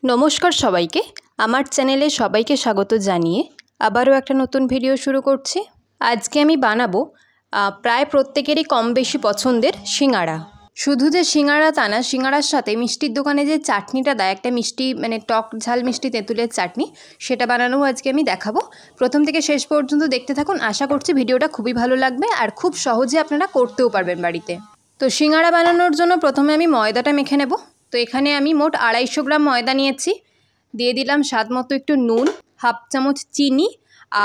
নমস্কার সবাইকে, আমার চ্যানেলে সবাইকে স্বাগত জানিয়ে আবারও একটা নতুন ভিডিও শুরু করছি। আজকে আমি বানাবো প্রায় প্রত্যেকেরই কম বেশি পছন্দের সিঙ্গাড়া। শুধু যে সিঙ্গাড়া তা না, সিঙ্গাড়ার সাথে মিষ্টির দোকানে যে চাটনিটা দেয়, একটা মিষ্টি মানে টক ঝাল মিষ্টি তেঁতুলের চাটনি, সেটা বানানো আজকে আমি দেখাবো। প্রথম থেকে শেষ পর্যন্ত দেখতে থাকুন, আশা করছি ভিডিওটা খুবই ভালো লাগবে আর খুব সহজে আপনারা করতেও পারবেন বাড়িতে। তো সিঙ্গাড়া বানানোর জন্য প্রথমে আমি ময়দাটা মেখে নেব। তো এখানে আমি মোট 250 গ্রাম ময়দা নিয়েছি। দিয়ে দিলাম স্বাদ মতো একটু নুন, হাফ চামচ চিনি,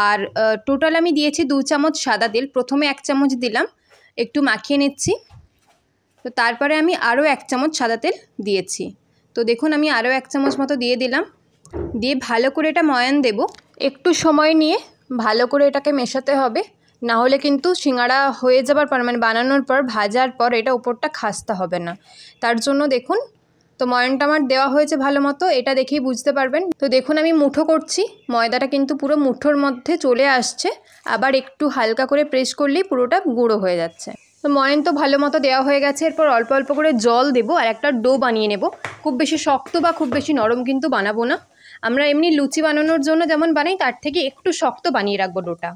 আর টোটাল আমি দিয়েছি 2 চামচ সাদা তেল। প্রথমে 1 চামচ দিলাম, একটু মাখিয়ে নিচ্ছি। তো তারপরে আমি আরও 1 চামচ সাদা তেল দিয়েছি। তো দেখুন আমি আরও 1 চামচ মতো দিয়ে দিলাম। দিয়ে ভালো করে এটা ময়ান দেব। একটু সময় নিয়ে ভালো করে এটাকে মেশাতে হবে, না হলে কিন্তু সিঙ্গাড়া হয়ে যাবার পর মানে বানানোর পর ভাজার পর এটা উপরটা খাস্তা হবে না। তার জন্য দেখুন, তো ময়ানটা আমার দেওয়া হয়েছে ভালো মতো, এটা দেখেই বুঝতে পারবেন। তো দেখুন আমি মুঠো করছি, ময়দাটা কিন্তু পুরো মুঠোর মধ্যে চলে আসছে। আবার একটু হালকা করে প্রেস করলেই পুরোটা গুঁড়ো হয়ে যাচ্ছে। তো ময়ান তো ভালো মতো দেওয়া হয়ে গেছে। এরপর অল্প অল্প করে জল দেবো আর একটা ডো বানিয়ে নেব। খুব বেশি শক্ত বা খুব বেশি নরম কিন্তু বানাবো না। আমরা এমনি লুচি বানানোর জন্য যেমন বানাই তার থেকে একটু শক্ত বানিয়ে রাখবো ডোটা।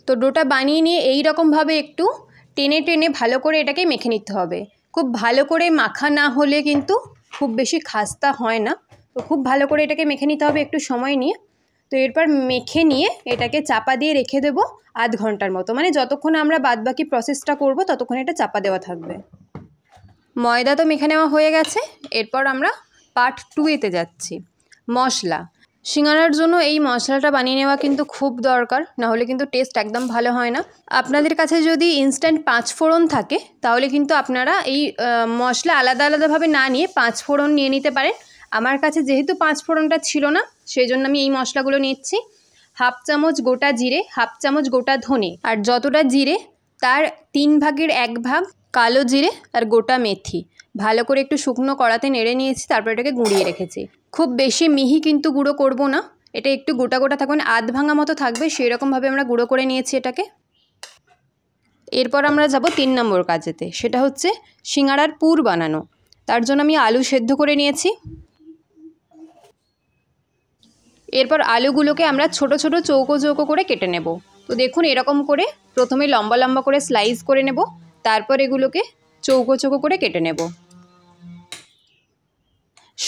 তো ডোটা বানিয়ে নিয়ে এই রকমভাবে একটু টেনে টেনে ভালো করে এটাকে মেখে নিতে হবে। খুব ভালো করে মাখা না হলে কিন্তু খুব বেশি খাস্তা হয় না। তো খুব ভালো করে এটাকে মেখে নিতে হবে একটু সময় নিয়ে। তো এরপর মেখে নিয়ে এটাকে চাপা দিয়ে রেখে দেবো আধ ঘন্টার মতো, মানে যতক্ষণ আমরা বাদবাকি প্রসেসটা করব ততক্ষণ এটা চাপা দেওয়া থাকবে। ময়দা তো মেখে নেওয়া হয়ে গেছে। এরপর আমরা পার্ট 2-এতে যাচ্ছি, মশলা। সিঙ্গাড়ার জন্য এই মশলাটা বানিয়ে নেওয়া কিন্তু খুব দরকার, নাহলে কিন্তু টেস্ট একদম ভালো হয় না। আপনাদের কাছে যদি ইনস্ট্যান্ট 5 ফোড়ন থাকে তাহলে কিন্তু আপনারা এই মশলা আলাদা আলাদাভাবে না নিয়ে 5 ফোড়ন নিয়ে নিতে পারেন। আমার কাছে যেহেতু 5 ফোড়নটা ছিল না, সেই জন্য আমি এই মশলাগুলো নিচ্ছি। হাফ চামচ গোটা জিরে, হাফ চামচ গোটা ধনে, আর যতটা জিরে তার 3 ভাগের 1 ভাগ কালো জিরে আর গোটা মেথি। ভালো করে একটু শুকনো কড়াতে নেড়ে নিয়েছি, তারপর এটাকে গুঁড়িয়ে রেখেছি। খুব বেশি মিহি কিন্তু গুঁড়ো করব না, এটা একটু গোটা গোটা থাকবে, আধ ভাঙা মতো থাকবে, সেই রকমভাবে আমরা গুঁড়ো করে নিয়েছি এটাকে। এরপর আমরা যাব 3 নম্বর কাজেতে, সেটা হচ্ছে সিঙ্গাড়ার পুর বানানো। তার জন্য আমি আলু সেদ্ধ করে নিয়েছি। এরপর আলুগুলোকে আমরা ছোট ছোট চৌকো চৌকো করে কেটে নেব। তো দেখুন এরকম করে প্রথমে লম্বা লম্বা করে স্লাইস করে নেব, তারপর এগুলোকে চৌকো চৌকো করে কেটে নেব।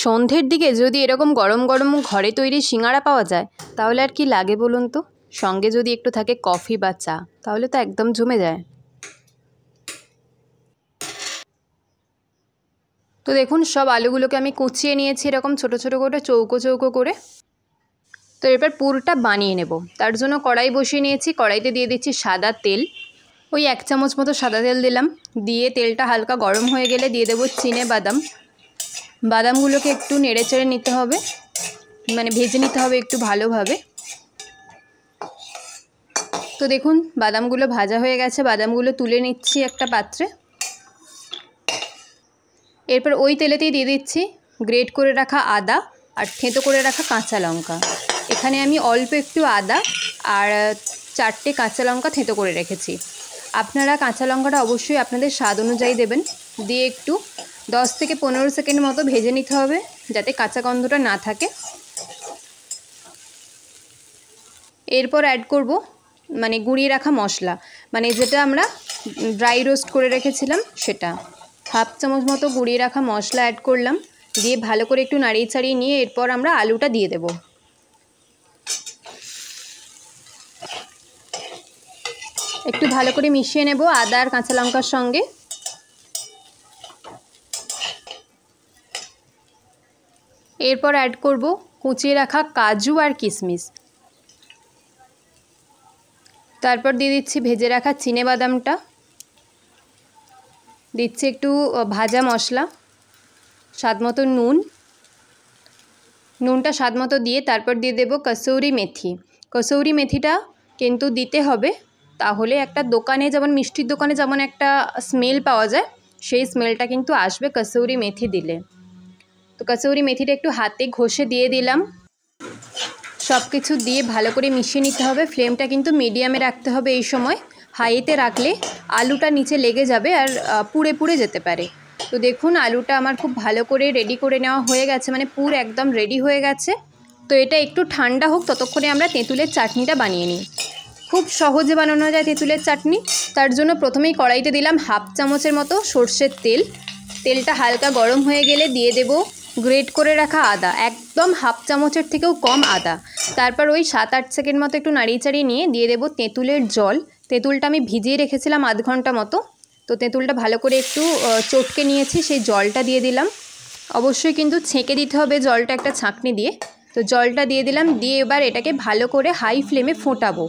সন্ধ্যের দিকে যদি এরকম গরম গরম ঘরে তৈরি সিঙ্গাড়া পাওয়া যায় তাহলে আর কি লাগে বলুন তো। সঙ্গে যদি একটু থাকে কফি বা চা, তাহলে তো একদম জমে যায়। তো দেখুন সব আলুগুলোকে আমি কুচিয়ে নিয়েছি এরকম ছোট ছোট করে চৌকো চৌকো করে। তো এরপর পুরটা বানিয়ে নেব। তার জন্য কড়াই বসিয়ে নিয়েছি, কড়াইতে দিয়ে দিচ্ছি সাদা তেল। ওই 1 চামচ মতো সাদা তেল দিলাম। দিয়ে তেলটা হালকা গরম হয়ে গেলে দিয়ে দেবো চিনে বাদাম। বাদামগুলোকে একটু নেড়ে চেড়ে নিতে হবে, মানে ভেজে নিতে হবে একটু ভালোভাবে। তো দেখুন বাদামগুলো ভাজা হয়ে গেছে, বাদামগুলো তুলে নিচ্ছি একটা পাত্রে। এরপর ওই তেলেতেই দিয়ে দিচ্ছি গ্রেট করে রাখা আদা আর থেঁতো করে রাখা কাঁচা লঙ্কা। এখানে আমি অল্প একটু আদা আর 4টে কাঁচা লঙ্কা থেঁতো করে রেখেছি। আপনারা কাঁচা লঙ্কাটা অবশ্যই আপনাদের স্বাদ অনুযায়ী দেবেন। দিয়ে একটু 10 থেকে 15 সেকেন্ড মতো ভেজে নিতে হবে, যাতে কাঁচা গন্ধটা না থাকে। এরপর অ্যাড করব মানে গুঁড়িয়ে রাখা মশলা, মানে যেটা আমরা ড্রাই রোস্ট করে রেখেছিলাম সেটা। হাফ চামচ মতো গুঁড়িয়ে রাখা মশলা অ্যাড করলাম। দিয়ে ভালো করে একটু নাড়িয়ে ছাড়িয়ে নিয়ে এরপর আমরা আলুটা দিয়ে দেব। একটু ভালো করে মিশিয়ে নেব আদা আর কাঁচা লঙ্কার সঙ্গে। এরপর অ্যাড করব কুচিয়ে রাখা কাজু আর কিশমিশ। তারপর দিয়ে দিচ্ছি ভেজে রাখা চিনে বাদামটা। দিচ্ছি একটু ভাজা মশলা, স্বাদ মতো নুনটা স্বাদ মতো দিয়ে তারপর দিয়ে দেব কসুরি মেথি। কসুরি মেথিটা কিন্তু দিতে হবে, তাহলে একটা দোকানে যেমন মিষ্টির দোকানে যেমন একটা স্মেল পাওয়া যায়, সেই স্মেলটা কিন্তু আসবে কসুরি মেথি দিলে। তো কসুরি মেথিটা একটু হাতে ঘষে দিয়ে দিলাম। সব কিছু দিয়ে ভালো করে মিশিয়ে নিতে হবে। ফ্লেমটা কিন্তু মিডিয়ামে রাখতে হবে এই সময়, হাইতে রাখলে আলুটা নিচে লেগে যাবে আর পুড়ে পুড়ে যেতে পারে। তো দেখুন আলুটা আমার খুব ভালো করে রেডি করে নেওয়া হয়ে গেছে, মানে পুর একদম রেডি হয়ে গেছে। তো এটা একটু ঠান্ডা হোক, ততক্ষণে আমরা তেঁতুলের চাটনিটা বানিয়ে নিই। খুব সহজে বানানো যায় তেঁতুলের চাটনি। তার জন্য প্রথমেই কড়াইতে দিলাম 1/2 চামচের মতো সর্ষের তেল। তেলটা হালকা গরম হয়ে গেলে দিয়ে দেব গ্রেট করে রাখা আদা, একদম 1/2 চামচের থেকেও কম আদা। তারপর ওই 7-8 সেকেন্ড মতো একটু নাড়িয়ে চাড়িয়ে নিয়ে দিয়ে দেব তেঁতুলের জল। তেঁতুলটা আমি ভিজিয়ে রেখেছিলাম আধ ঘন্টা মতো। তো তেঁতুলটা ভালো করে একটু চটকে নিয়েছি, সেই জলটা দিয়ে দিলাম। অবশ্যই কিন্তু ছেঁকে দিতে হবে জলটা একটা ছাঁকনি দিয়ে। তো জলটা দিয়ে দিলাম, দিয়ে এবার এটাকে ভালো করে হাই ফ্লেমে ফোটাবো।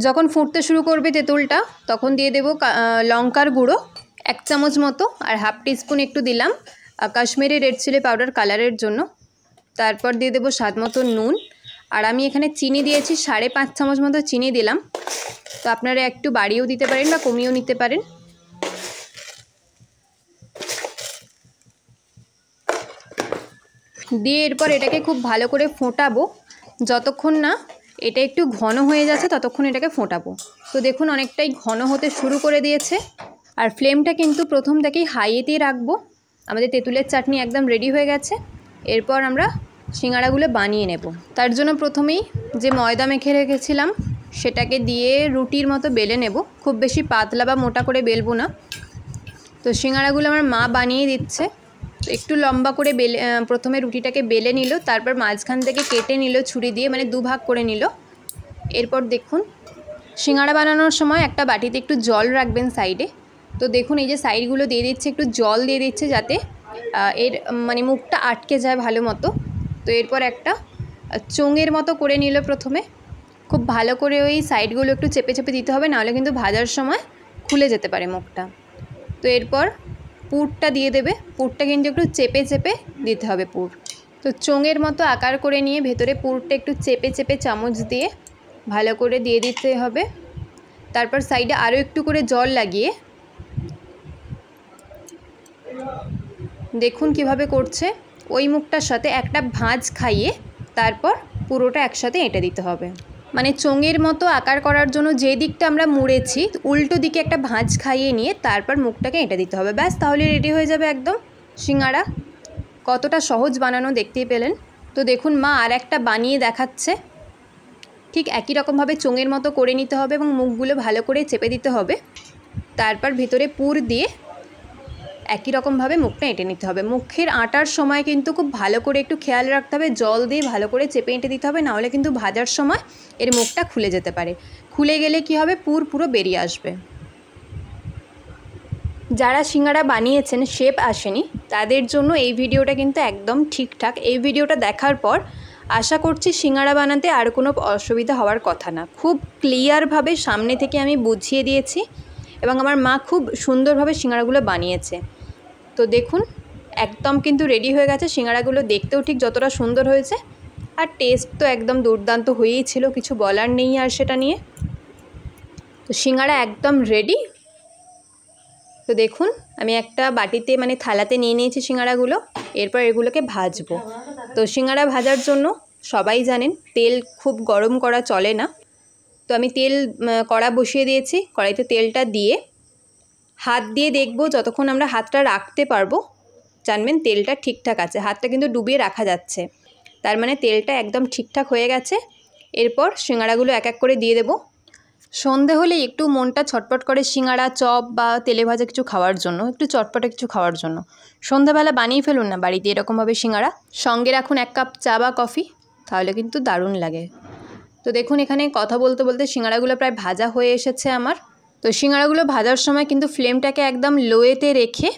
যখন ফুটতে শুরু করবে তেঁতুলটা, তখন দিয়ে দেবো লঙ্কার গুঁড়ো 1 চামচ মতো, আর 1/2 টিস্পুন একটু দিলাম কাশ্মীরি রেড চিলি পাউডার কালারের জন্য। তারপর দিয়ে দেবো স্বাদ মতো নুন, আর আমি এখানে চিনি দিয়েছি 5.5 চামচ মতো চিনি দিলাম। তো আপনারা একটু বাড়িয়েও দিতে পারেন বা কমিয়েও নিতে পারেন। দিয়ে এরপর এটাকে খুব ভালো করে ফোটাবো, যতক্ষণ না এটা একটু ঘন হয়ে যাচ্ছে ততক্ষণ এটাকে ফোটাবো। তো দেখুন অনেকটাই ঘন হতে শুরু করে দিয়েছে, আর ফ্লেমটা কিন্তু প্রথম থেকেই হাইয়েতেই রাখবো। আমাদের তেঁতুলের চাটনি একদম রেডি হয়ে গেছে। এরপর আমরা সিঙ্গাড়াগুলো বানিয়ে নেব। তার জন্য প্রথমেই যে ময়দা মেখে রেখেছিলাম সেটাকে দিয়ে রুটির মতো বেলে নেব। খুব বেশি পাতলা বা মোটা করে বেলবো না। তো সিঙ্গাড়াগুলো আমার মা বানিয়ে দিচ্ছে। তো একটু লম্বা করে প্রথমে রুটিটাকে বেলে নিল, তারপর মাঝখান থেকে কেটে নিল ছুরি দিয়ে, মানে 2 ভাগ করে নিল। এরপর দেখুন সিঙ্গাড়া বানানোর সময় একটা বাটিতে একটু জল রাখবেন সাইডে। তো দেখুন এই যে সাইডগুলো দিয়ে দিচ্ছে, একটু জল দিয়ে দিচ্ছে যাতে এর মানে মুখটা আটকে যায় ভালো মতো। তো এরপর একটা চোঙের মতো করে নিল প্রথমে। খুব ভালো করে ওই সাইডগুলো একটু চেপে চেপে দিতে হবে, নাহলে কিন্তু ভাজার সময় খুলে যেতে পারে মুখটা। তো এরপর পুরটা দিয়ে দেবে। পুরটা কিন্তু একটু চেপে চেপে দিতে হবে পুর। তো চোঙের মতো আকার করে নিয়ে ভেতরে পুরটা একটু চেপে চেপে চামচ দিয়ে ভালো করে দিয়ে দিতে হবে। তারপর সাইডে আরও একটু করে জল লাগিয়ে দেখুন কিভাবে করছে, ওই মুখটার সাথে একটা ভাঁজ খাইয়ে তারপর পুরোটা একসাথে এঁটে দিতে হবে। মানে চোঙের মতো আকার করার জন্য যে দিকটা আমরা মুড়েছি উল্টো দিকে একটা ভাঁজ খাইয়ে নিয়ে তারপর মুখটাকে এঁটে দিতে হবে। ব্যাস, তাহলে রেডি হয়ে যাবে একদম সিঙ্গাড়া। কতটা সহজ বানানো দেখতেই পেলেন। তো দেখুন মা আর একটা বানিয়ে দেখাচ্ছে। ঠিক একই রকমভাবে চোঙের মতো করে নিতে হবে এবং মুখগুলো ভালো করে চেপে দিতে হবে। তারপর ভিতরে পুর দিয়ে একই রকমভাবে মুখটা এঁটে নিতে হবে। মুখের আটার সময় কিন্তু খুব ভালো করে একটু খেয়াল রাখতে হবে, জল দিয়ে ভালো করে চেপে এঁটে দিতে হবে, নাহলে কিন্তু ভাজার সময় এর মুখটা খুলে যেতে পারে। খুলে গেলে কি হবে, পুর পুরো বেরিয়ে আসবে। যারা সিঙ্গাড়া বানিয়েছেন শেপ আসেনি তাদের জন্য এই ভিডিওটা কিন্তু একদম ঠিকঠাক। এই ভিডিওটা দেখার পর আশা করছি সিঙ্গাড়া বানাতে আর কোনো অসুবিধা হওয়ার কথা না। খুব ক্লিয়ারভাবে সামনে থেকে আমি বুঝিয়ে দিয়েছি এবং আমার মা খুব সুন্দরভাবে সিঙ্গাড়াগুলো বানিয়েছে। তো দেখুন একদম কিন্তু রেডি হয়ে গেছে। সিঙ্গাড়াগুলো দেখতেও ঠিক যতটা সুন্দর হয়েছে, আর টেস্ট তো একদম দুর্দান্ত হয়েই ছিল, কিছু বলার নেই আর সেটা নিয়ে। তো সিঙ্গাড়া একদম রেডি। তো দেখুন আমি একটা বাটিতে মানে থালাতে নিয়ে নিয়েছি সিঙ্গাড়াগুলো। এরপর এগুলোকে ভাজবো। তো সিঙ্গাড়া ভাজার জন্য সবাই জানেন তেল খুব গরম করা চলে না। তো আমি তেল কড়া বসিয়ে দিয়েছি। কড়াইতে তেলটা দিয়ে হাত দিয়ে দেখবো, যতক্ষণ আমরা হাতটা রাখতে পারবো জানবেন তেলটা ঠিকঠাক আছে। হাতটা কিন্তু ডুবিয়ে রাখা যাচ্ছে, তার মানে তেলটা একদম ঠিকঠাক হয়ে গেছে। এরপর সিঙ্গাড়াগুলো এক এক করে দিয়ে দেবো। সন্ধে হলে একটু মনটা ছটপট করে সিঙ্গাড়া, চপ বা তেলে ভাজা কিছু খাওয়ার জন্য, একটু চটপটে কিছু খাওয়ার জন্য। সন্ধ্যাবেলা বানিয়ে ফেলুন না বাড়িতে এরকমভাবে সিঙ্গাড়া। সঙ্গে রাখুন 1 কাপ চা বা কফি, তাহলে কিন্তু দারুণ লাগে। তো দেখুন এখানে কথা বলতে বলতে সিঙ্গাড়াগুলো প্রায় ভাজা হয়ে এসেছে আমার। তো সিঙ্গাড়াগুলো ভাজার সময় কিন্তু ফ্লেমটাকে একদম লোয়েতে রেখে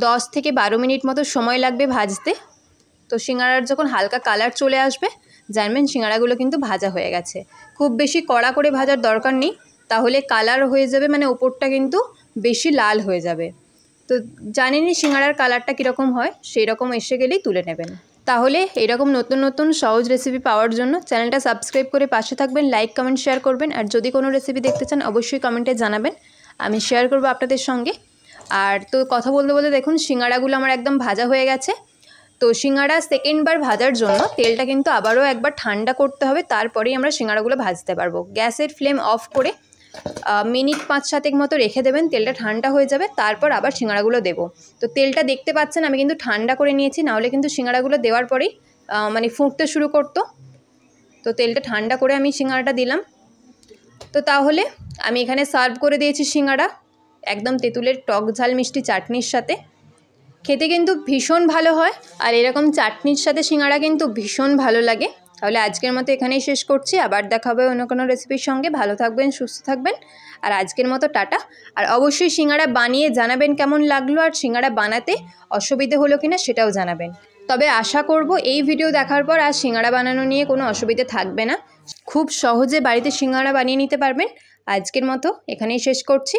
10 থেকে 12 মিনিট মতো সময় লাগবে ভাজতে। তো সিঙ্গাড়ার যখন হালকা কালার চলে আসবে জানবেন সিঙ্গাড়াগুলো কিন্তু ভাজা হয়ে গেছে। খুব বেশি কড়া করে ভাজার দরকার নেই, তাহলে কালার হয়ে যাবে, মানে ওপরটা কিন্তু বেশি লাল হয়ে যাবে। তো জানেনই সিঙ্গাড়ার কালারটা কীরকম হয়, সেই রকম এসে গেলেই তুলে নেবেন। তাহলে এরকম নতুন নতুন সহজ রেসিপি পাওয়ার জন্য চ্যানেলটা সাবস্ক্রাইব করে পাশে থাকবেন, লাইক কমেন্ট শেয়ার করবেন। আর যদি কোনো রেসিপি দেখতে চান অবশ্যই কমেন্টে জানাবেন, আমি শেয়ার করব আপনাদের সঙ্গে। আর তো কথা বলতে বলতে দেখুন সিঙ্গাড়াগুলো আমার একদম ভাজা হয়ে গেছে। তো সিঙ্গাড়া সেকেন্ডবার ভাজার জন্য তেলটা কিন্তু আবারও একবার ঠান্ডা করতে হবে, তারপরেই আমরা সিঙ্গাড়াগুলো ভাজতে পারবো। গ্যাসের ফ্লেম অফ করে মিনিট 5-7 মতো রেখে দেবেন, তেলটা ঠান্ডা হয়ে যাবে, তারপর আবার সিঙ্গাড়াগুলো দেবো। তো তেলটা দেখতে পাচ্ছেন আমি কিন্তু ঠান্ডা করে নিয়েছি, নাহলে কিন্তু সিঙ্গাড়াগুলো দেওয়ার পরেই মানে ফুটতে শুরু করতো। তো তেলটা ঠান্ডা করে আমি সিঙ্গাড়াটা দিলাম। তো তাহলে আমি এখানে সার্ভ করে দিয়েছি সিঙ্গাড়া, একদম তেঁতুলের টক ঝাল মিষ্টি চাটনির সাথে। খেতে কিন্তু ভীষণ ভালো হয়, আর এরকম চাটনির সাথে সিঙ্গাড়া কিন্তু ভীষণ ভালো লাগে। তাহলে আজকের মতো এখানেই শেষ করছি, আবার দেখা হবে অন্য কোনো রেসিপির সঙ্গে। ভালো থাকবেন, সুস্থ থাকবেন, আর আজকের মতো টাটা। আর অবশ্যই সিঙ্গাড়া বানিয়ে জানাবেন কেমন লাগলো, আর সিঙ্গাড়া বানাতে অসুবিধে হলো কিনা সেটাও জানাবেন। তবে আশা করব এই ভিডিও দেখার পর আর সিঙ্গাড়া বানানো নিয়ে কোনো অসুবিধে থাকবে না, খুব সহজে বাড়িতে সিঙ্গাড়া বানিয়ে নিতে পারবেন। আজকের মতো এখানেই শেষ করছি।